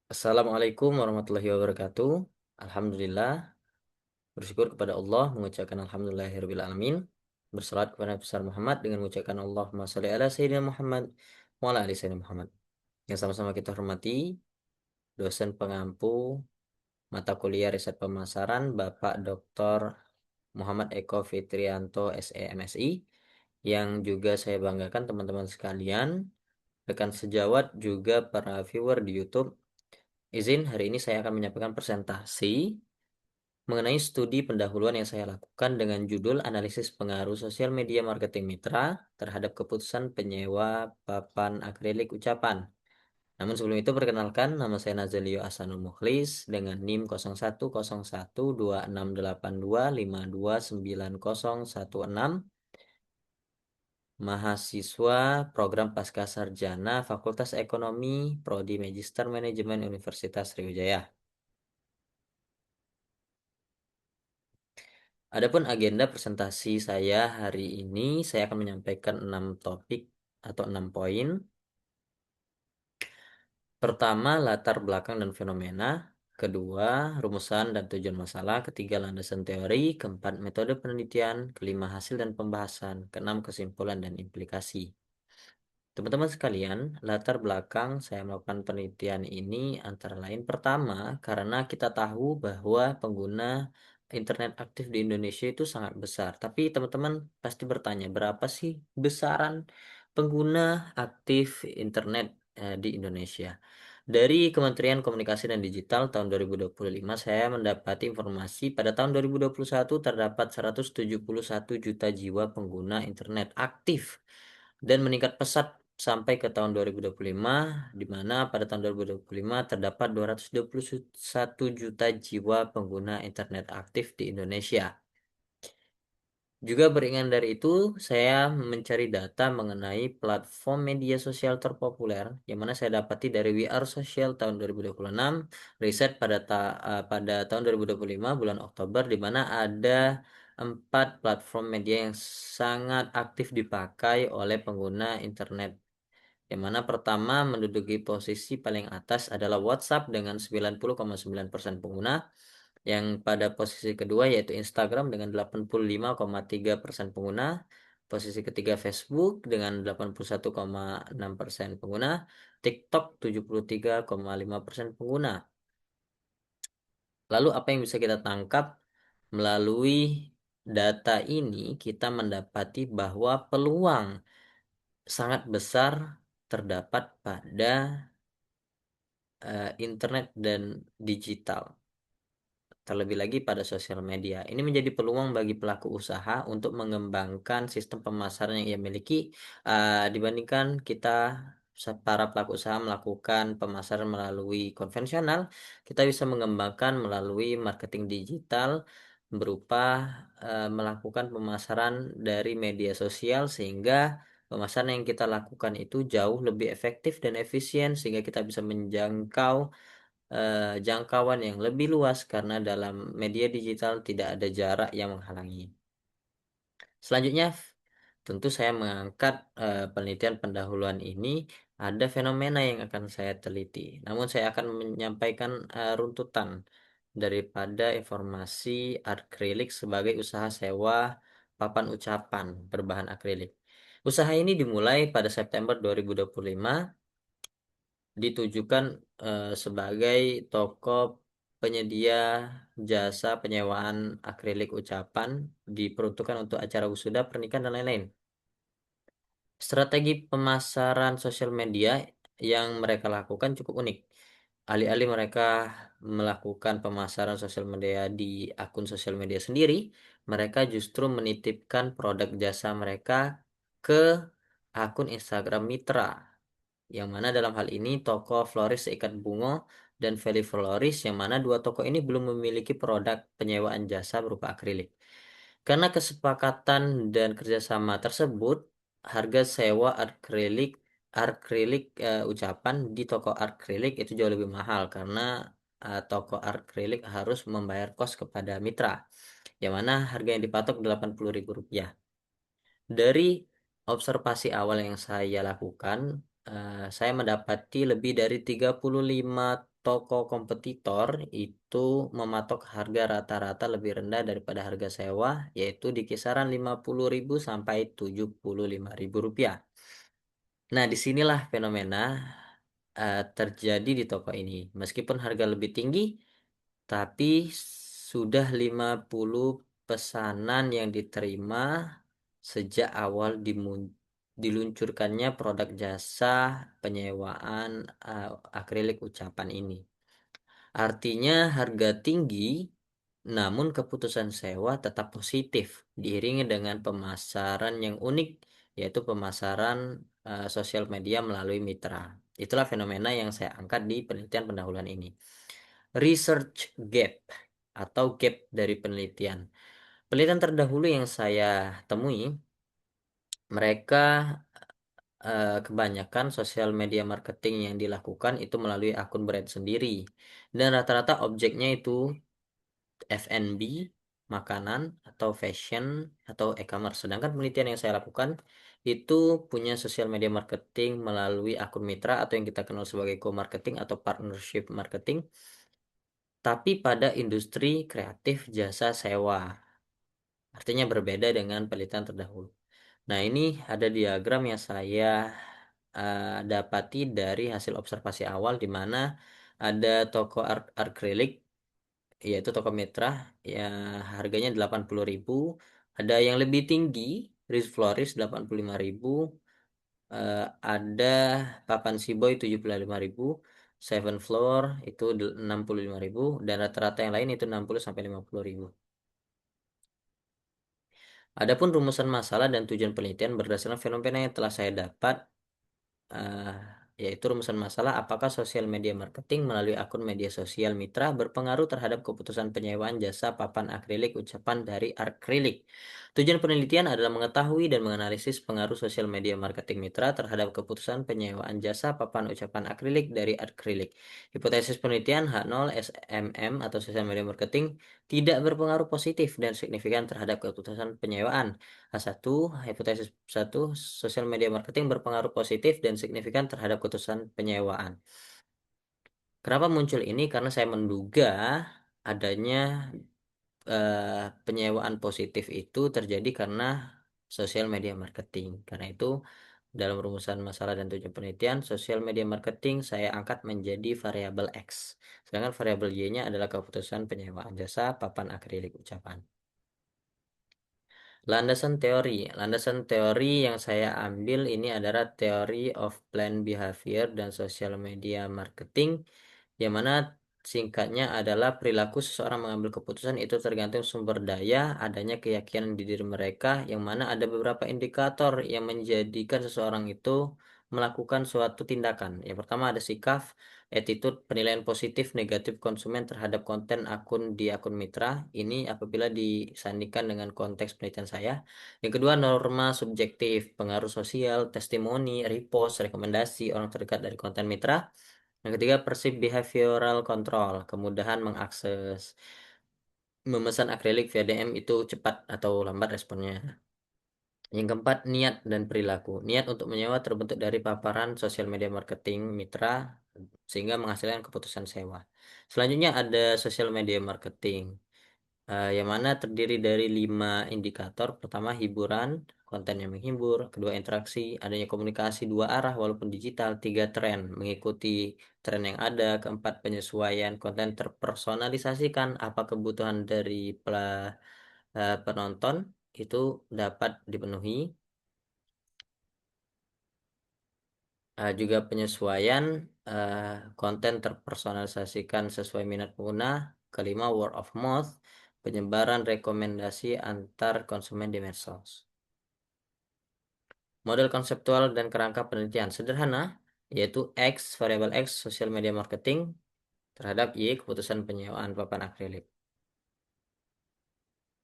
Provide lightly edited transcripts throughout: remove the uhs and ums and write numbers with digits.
Assalamualaikum warahmatullahi wabarakatuh. Alhamdulillah, bersyukur kepada Allah, mengucapkan alhamdulillahirabbil alamin. Bersalawat kepada Nabi besar Muhammad dengan mengucapkan Allahumma shalli ala sayyidina Muhammad wa ala ali sayyidina Muhammad. Yang sama-sama kita hormati dosen pengampu mata kuliah riset pemasaran Bapak Dr. Muhammad Eko Fitrianto SE MSI, yang juga saya banggakan teman-teman sekalian, rekan sejawat juga para viewer di YouTube. Izin hari ini saya akan menyampaikan presentasi mengenai studi pendahuluan yang saya lakukan dengan judul Analisis Pengaruh Sosial Media Marketing Mitra terhadap keputusan penyewa papan akrilik ucapan. Namun sebelum itu perkenalkan, nama saya Nazalio Ahsanul Mukhlis dengan NIM 01012682529016, mahasiswa program Pascasarjana Fakultas Ekonomi Prodi Magister Manajemen Universitas Sriwijaya. Adapun agenda presentasi saya hari ini, saya akan menyampaikan 6 topik atau 6 poin. Pertama, latar belakang dan fenomena. Kedua, rumusan dan tujuan masalah. Ketiga, landasan teori. Keempat, metode penelitian. Kelima, hasil dan pembahasan. Keenam, kesimpulan dan implikasi. Teman-teman sekalian, latar belakang saya melakukan penelitian ini antara lain, pertama, karena kita tahu bahwa pengguna internet aktif di Indonesia itu sangat besar. Tapi teman-teman pasti bertanya, berapa sih besaran pengguna aktif internet di Indonesia? Dari Kementerian Komunikasi dan Digital tahun 2025, saya mendapati informasi pada tahun 2021 terdapat 171 juta jiwa pengguna internet aktif dan meningkat pesat sampai ke tahun 2025, di mana pada tahun 2025 terdapat 221 juta jiwa pengguna internet aktif di Indonesia. Juga beringan dari itu, saya mencari data mengenai platform media sosial terpopuler yang mana saya dapati dari We Are Social tahun 2026, riset pada tahun 2025 bulan Oktober, di mana ada 4 platform media yang sangat aktif dipakai oleh pengguna internet, yang mana pertama menduduki posisi paling atas adalah WhatsApp dengan 90,9% pengguna. Yang pada posisi kedua yaitu Instagram dengan 85,3% pengguna. Posisi ketiga Facebook dengan 81,6% pengguna. TikTok 73,5% pengguna. Lalu apa yang bisa kita tangkap melalui data ini? Kita mendapati bahwa peluang sangat besar terdapat pada internet dan digital, terlebih lagi pada sosial media. Ini menjadi peluang bagi pelaku usaha untuk mengembangkan sistem pemasaran yang ia miliki, dibandingkan kita para pelaku usaha melakukan pemasaran melalui konvensional. Kita bisa mengembangkan melalui marketing digital berupa melakukan pemasaran dari media sosial, sehingga pemasaran yang kita lakukan itu jauh lebih efektif dan efisien, sehingga kita bisa menjangkau jangkauan yang lebih luas karena dalam media digital tidak ada jarak yang menghalangi. Selanjutnya, tentu saya mengangkat penelitian pendahuluan ini, ada fenomena yang akan saya teliti. Namun saya akan menyampaikan runtutan daripada informasi akrilik sebagai usaha sewa papan ucapan berbahan akrilik. Usaha ini dimulai pada September 2025, ditujukan sebagai toko penyedia jasa penyewaan akrilik ucapan, diperuntukkan untuk acara wisuda, pernikahan, dan lain-lain. Strategi pemasaran sosial media yang mereka lakukan cukup unik. Alih-alih mereka melakukan pemasaran sosial media di akun sosial media sendiri, mereka justru menitipkan produk jasa mereka ke akun Instagram mitra, yang mana dalam hal ini toko Floris Seikat Bungo dan Feli Floris, yang mana dua toko ini belum memiliki produk penyewaan jasa berupa akrilik. Karena kesepakatan dan kerjasama tersebut, harga sewa akrilik akrilik ucapan di toko akrilik itu jauh lebih mahal, karena toko akrilik harus membayar kos kepada mitra, yang mana harga yang dipatok Rp80.000. Dari observasi awal yang saya lakukan, saya mendapati lebih dari 35 toko kompetitor itu mematok harga rata-rata lebih rendah daripada harga sewa, yaitu di kisaran 50.000 sampai 75.000 rupiah. Nah, disinilah fenomena terjadi di toko ini. Meskipun harga lebih tinggi, tapi sudah 50 pesanan yang diterima sejak awal diluncurkannya produk jasa penyewaan akrilik ucapan ini. Artinya harga tinggi, namun keputusan sewa tetap positif, diiringi dengan pemasaran yang unik, yaitu pemasaran sosial media melalui mitra. Itulah fenomena yang saya angkat di penelitian pendahuluan ini. Research gap atau gap dari penelitian. Penelitian terdahulu yang saya temui, mereka kebanyakan sosial media marketing yang dilakukan itu melalui akun brand sendiri. Dan rata-rata objeknya itu F&B, makanan, atau fashion, atau e-commerce. Sedangkan penelitian yang saya lakukan itu punya sosial media marketing melalui akun mitra atau yang kita kenal sebagai co-marketing atau partnership marketing, tapi pada industri kreatif jasa sewa. Artinya berbeda dengan penelitian terdahulu. Nah, ini ada diagram yang saya dapati dari hasil observasi awal di mana ada toko akrilik, yaitu toko mitra, ya harganya 80.000, ada yang lebih tinggi, Riz Floris 85.000, ada Papan Siboy 75.000, Seven Floor itu 65.000, dan rata-rata yang lain itu 60 sampai 50.000. Adapun rumusan masalah dan tujuan penelitian berdasarkan fenomena yang telah saya dapat, eh, yaitu rumusan masalah apakah sosial media marketing melalui akun media sosial mitra berpengaruh terhadap keputusan penyewaan jasa papan akrilik ucapan dari akrilik. Tujuan penelitian adalah mengetahui dan menganalisis pengaruh sosial media marketing mitra terhadap keputusan penyewaan jasa papan ucapan akrilik dari akrilik. Hipotesis penelitian H0 SMM atau sosial media marketing tidak berpengaruh positif dan signifikan terhadap keputusan penyewaan. H1, hipotesis 1, sosial media marketing berpengaruh positif dan signifikan terhadap keputusan penyewaan. Kenapa muncul ini? Karena saya menduga adanya penyewaan positif itu terjadi karena sosial media marketing. Karena itu, dalam rumusan masalah dan tujuan penelitian, sosial media marketing saya angkat menjadi variabel X. Sedangkan variabel Y-nya adalah keputusan penyewaan jasa papan akrilik ucapan. Landasan teori yang saya ambil ini adalah Theory of Planned Behavior dan Social Media Marketing, yang mana singkatnya adalah perilaku seseorang mengambil keputusan itu tergantung sumber daya, adanya keyakinan di diri mereka, yang mana ada beberapa indikator yang menjadikan seseorang itu melakukan suatu tindakan. Yang pertama ada sikap, attitude, penilaian positif, negatif konsumen terhadap konten akun di akun mitra. Ini apabila disandingkan dengan konteks penelitian saya. Yang kedua, norma subjektif, pengaruh sosial, testimoni, repost, rekomendasi orang terdekat dari konten mitra. Yang ketiga, perceived behavioral control, kemudahan mengakses. Memesan akrilik via DM itu cepat atau lambat responnya. Yang keempat, niat dan perilaku. Niat untuk menyewa terbentuk dari paparan sosial media marketing mitra sehingga menghasilkan keputusan sewa. Selanjutnya ada sosial media marketing, yang mana terdiri dari 5 indikator. Pertama, hiburan, konten yang menghibur. Kedua, interaksi, adanya komunikasi dua arah walaupun digital. Tiga, tren, mengikuti tren yang ada. Keempat, penyesuaian, konten terpersonalisasikan, apa kebutuhan dari penonton itu dapat dipenuhi. Juga penyesuaian konten terpersonalisasikan sesuai minat pengguna. Kelima, word of mouth, penyebaran rekomendasi antar konsumen di medsos. Model konseptual dan kerangka penelitian sederhana, yaitu X, variabel X, social media marketing, terhadap Y, keputusan penyewaan papan akrilik.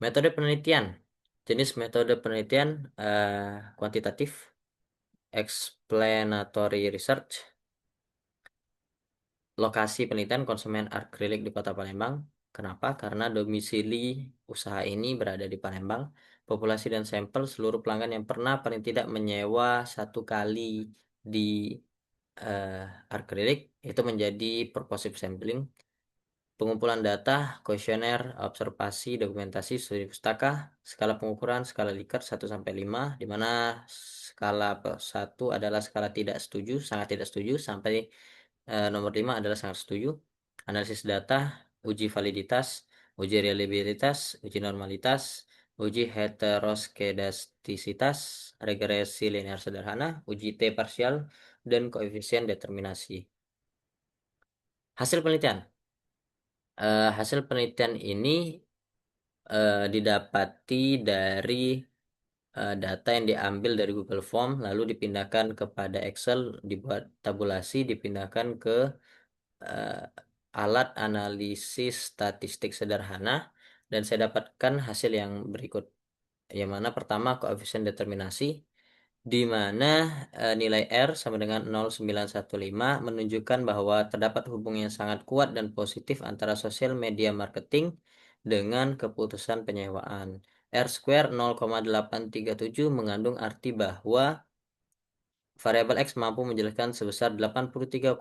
Metode penelitian, jenis metode penelitian kuantitatif, explanatory research. Lokasi penelitian konsumen akrilik di Kota Palembang. Kenapa? Karena domisili usaha ini berada di Palembang. Populasi dan sampel seluruh pelanggan yang pernah paling tidak menyewa satu kali di eh, akrilik itu menjadi purposive sampling, pengumpulan data, kuesioner, observasi, dokumentasi, studi pustaka, skala pengukuran, skala Likert 1 sampai 5, di mana skala 1 adalah skala tidak setuju, sangat tidak setuju, sampai nomor 5 adalah sangat setuju. Analisis data, uji validitas, uji reliabilitas, uji normalitas, uji heteroskedastisitas, regresi linear sederhana, uji T parsial, dan koefisien determinasi. Hasil penelitian. Hasil penelitian ini didapati dari data yang diambil dari Google Form, lalu dipindahkan kepada Excel, dibuat tabulasi, dipindahkan ke eh, alat analisis statistik sederhana, dan saya dapatkan hasil yang berikut. Yang mana pertama koefisien determinasi, di mana nilai R sama dengan 0,915 menunjukkan bahwa terdapat hubungan yang sangat kuat dan positif antara sosial media marketing dengan keputusan penyewaan. R square 0,837 mengandung arti bahwa variabel X mampu menjelaskan sebesar 83,7%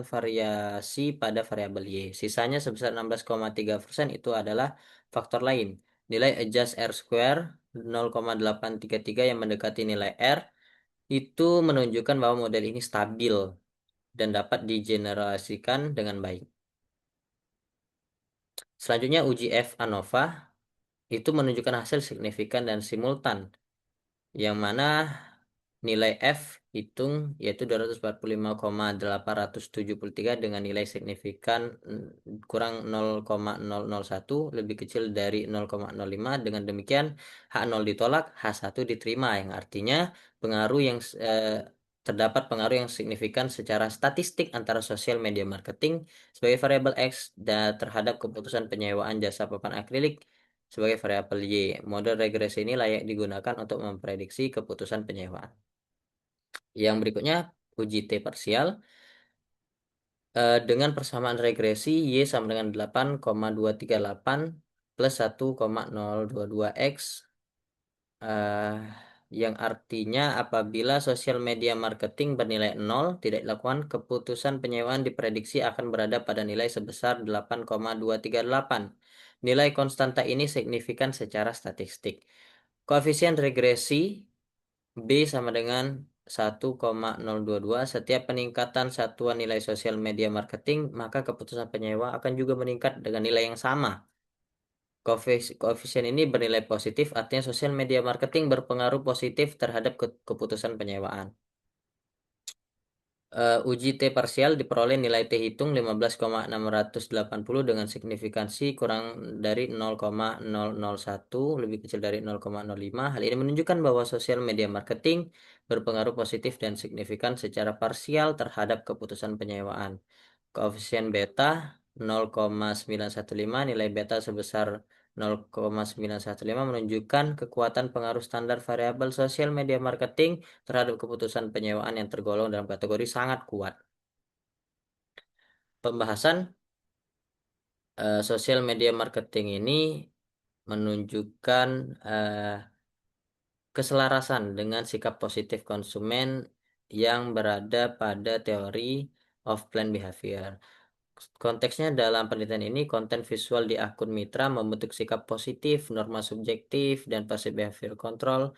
variasi pada variabel Y. Sisanya sebesar 16,3% itu adalah faktor lain. Nilai adjust R square 0,833 yang mendekati nilai R itu menunjukkan bahwa model ini stabil dan dapat digeneralisasikan dengan baik. Selanjutnya uji F ANOVA itu menunjukkan hasil signifikan dan simultan, yang mana nilai F hitung yaitu 245,873 dengan nilai signifikan kurang 0,001 lebih kecil dari 0,05. Dengan demikian H0 ditolak, H1 diterima, yang artinya pengaruh yang terdapat pengaruh yang signifikan secara statistik antara sosial media marketing sebagai variabel X dan terhadap keputusan penyewaan jasa papan akrilik sebagai variabel Y. Model regresi ini layak digunakan untuk memprediksi keputusan penyewaan. Yang berikutnya, uji T parsial. Dengan persamaan regresi, Y sama dengan 8,238 plus 1,022 X. eh, yang artinya apabila sosial media marketing bernilai 0, tidak dilakukan, keputusan penyewaan diprediksi akan berada pada nilai sebesar 8,238. Nilai konstanta ini signifikan secara statistik. Koefisien regresi B sama dengan 1,022. Setiap peningkatan satuan nilai sosial media marketing, maka keputusan penyewa akan juga meningkat dengan nilai yang sama. Koefisien ini bernilai positif, artinya sosial media marketing berpengaruh positif terhadap keputusan penyewaan. Uji T parsial diperoleh nilai T hitung 15,680 dengan signifikansi kurang dari 0,001 lebih kecil dari 0,05. Hal ini menunjukkan bahwa sosial media marketing berpengaruh positif dan signifikan secara parsial terhadap keputusan penyewaan. Koefisien beta 0,915, nilai beta sebesar 0,915 menunjukkan kekuatan pengaruh standar variabel sosial media marketing terhadap keputusan penyewaan yang tergolong dalam kategori sangat kuat. Pembahasan sosial media marketing ini menunjukkan keselarasan dengan sikap positif konsumen yang berada pada teori of planned behavior. Konteksnya dalam penelitian ini, konten visual di akun mitra membentuk sikap positif, norma subjektif, dan passive behavior control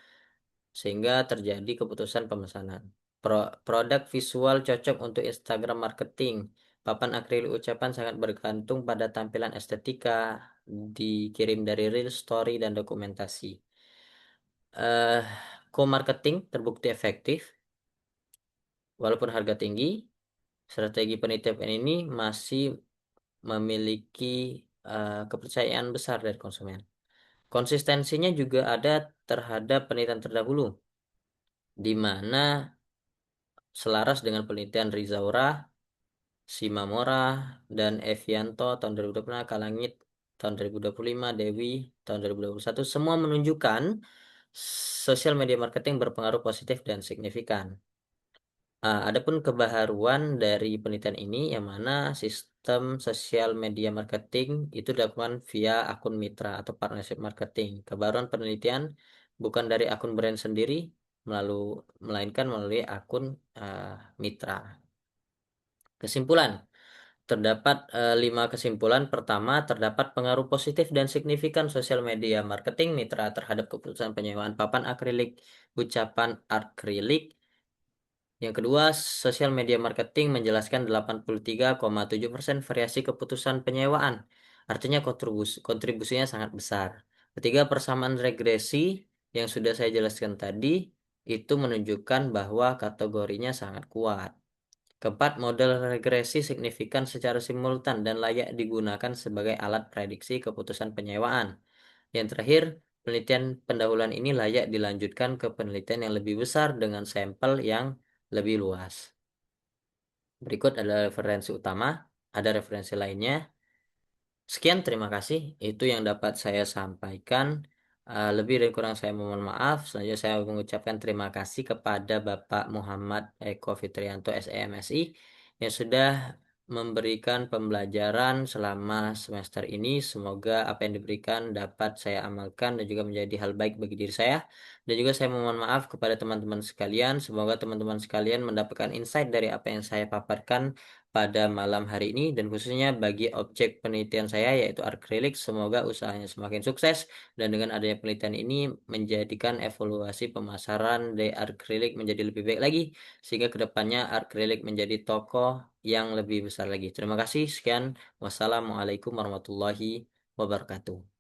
sehingga terjadi keputusan pemesanan. Produk visual cocok untuk Instagram marketing. Papan akrilik ucapan sangat bergantung pada tampilan estetika, dikirim dari real story dan dokumentasi. Eh, Co-marketing terbukti efektif, walaupun harga tinggi. Strategi penelitian ini masih memiliki kepercayaan besar dari konsumen. Konsistensinya juga ada terhadap penelitian terdahulu, di mana selaras dengan penelitian Rizaura, Simamora, dan Evianto tahun 2025, Kalangit tahun 2025, Dewi tahun 2021, semua menunjukkan sosial media marketing berpengaruh positif dan signifikan. Adapun kebaharuan dari penelitian ini, yang mana sistem sosial media marketing itu dilakukan via akun mitra atau partnership marketing. Kebaruan penelitian bukan dari akun brand sendiri, melainkan melalui akun mitra. Kesimpulan, terdapat 5 kesimpulan. Pertama, terdapat pengaruh positif dan signifikan sosial media marketing mitra terhadap keputusan penyewaan papan akrilik, ucapan akrilik. Yang kedua, sosial media marketing menjelaskan 83,7% variasi keputusan penyewaan. Artinya kontribusinya sangat besar. Ketiga, persamaan regresi yang sudah saya jelaskan tadi itu menunjukkan bahwa kategorinya sangat kuat. Keempat, model regresi signifikan secara simultan dan layak digunakan sebagai alat prediksi keputusan penyewaan. Yang terakhir, penelitian pendahuluan ini layak dilanjutkan ke penelitian yang lebih besar dengan sampel yang lebih luas. Berikut adalah referensi utama, ada referensi lainnya. Sekian, terima kasih. Itu yang dapat saya sampaikan. Lebih dan kurang saya mohon maaf. Selanjutnya saya mengucapkan terima kasih kepada Bapak Muhammad Eko Fitrianto SEMSI yang sudah memberikan pembelajaran selama semester ini. Semoga apa yang diberikan dapat saya amalkan dan juga menjadi hal baik bagi diri saya. Dan juga saya mohon maaf kepada teman-teman sekalian. Semoga teman-teman sekalian mendapatkan insight dari apa yang saya paparkan pada malam hari ini, dan khususnya bagi objek penelitian saya yaitu akrilik. Semoga usahanya semakin sukses dan dengan adanya penelitian ini menjadikan evaluasi pemasaran dari akrilik menjadi lebih baik lagi sehingga kedepannya akrilik menjadi tokoh yang lebih besar lagi. Terima kasih, sekian. Wassalamualaikum warahmatullahi wabarakatuh.